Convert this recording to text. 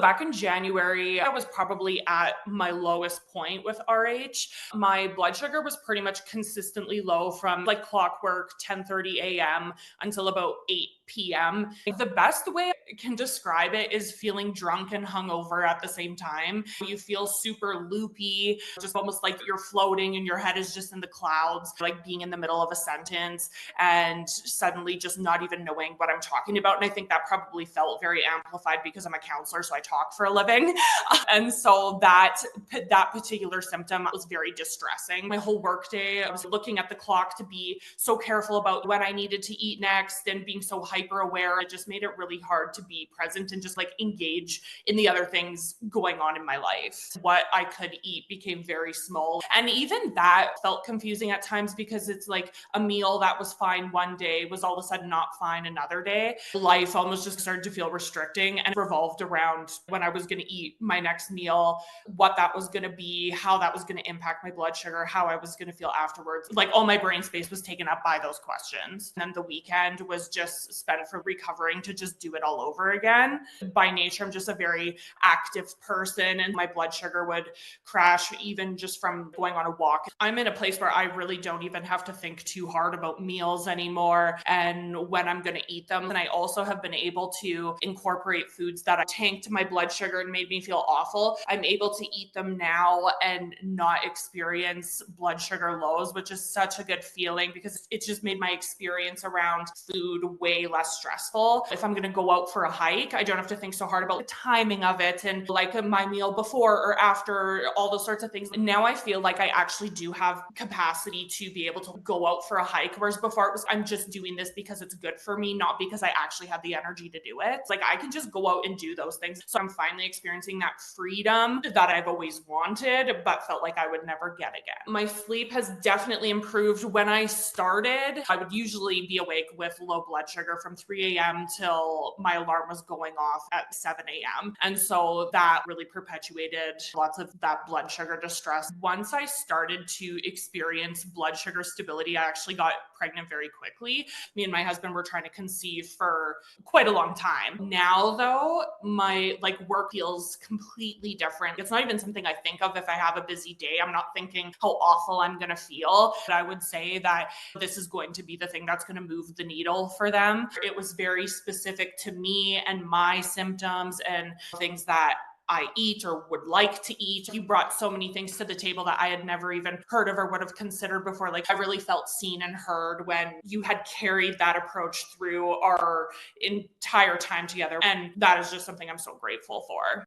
Back in January, I was probably at my lowest point with RH. My blood sugar was pretty much consistently low from like clockwork 10:30 a.m. until about 8 p.m. The best way I can describe it is feeling drunk and hungover at the same time. You feel super loopy, just almost like you're floating and your head is just in the clouds, like being in the middle of a sentence and suddenly just not even knowing what I'm talking about. And I think that probably felt very amplified because I'm a counselor, so I talk for a living. And so that particular symptom was very distressing. My whole workday, I was looking at the clock to be so careful about when I needed to eat next and being so hyper aware. It just made it really hard to be present and just like engage in the other things going on in my life. What I could eat became very small. And even that felt confusing at times because it's like a meal that was fine one day was all of a sudden not fine another day. Life almost just started to feel restricting and revolved around when I was going to eat my next meal, what that was going to be, how that was going to impact my blood sugar, how I was going to feel afterwards. Like all my brain space was taken up by those questions. And then the weekend was just spent for recovering to just do it all over again. By nature, I'm just a very active person and my blood sugar would crash even just from going on a walk. I'm in a place where I really don't even have to think too hard about meals anymore and when I'm going to eat them. And I also have been able to incorporate foods that tanked my blood sugar and made me feel awful. I'm able to eat them now and not experience blood sugar lows, which is such a good feeling because it just made my experience around food way less stressful. If I'm going to go out for a hike, I don't have to think so hard about the timing of it and like my meal before or after, all those sorts of things. Now I feel like I actually do have capacity to be able to go out for a hike, whereas before it was I'm just doing this because it's good for me, not because I actually have the energy to do it. It's like I can just go out and do those things. So I'm finally experiencing that freedom that I've always wanted, but felt like I would never get again. My sleep has definitely improved. When I started, I would usually be awake with low blood sugar from 3 a.m. till my alarm was going off at 7 a.m. And so that really perpetuated lots of that blood sugar distress. Once I started to experience blood sugar stability, I actually got pregnant very quickly. Me and my husband were trying to conceive for quite a long time. Now though, my work feels completely different. It's not even something I think of if I have a busy day. I'm not thinking how awful I'm going to feel. But I would say that this is going to be the thing that's going to move the needle for them. It was very specific to me and my symptoms and things that I eat or would like to eat. You brought so many things to the table that I had never even heard of or would have considered before. Like I really felt seen and heard when you had carried that approach through our entire time together. And that is just something I'm so grateful for.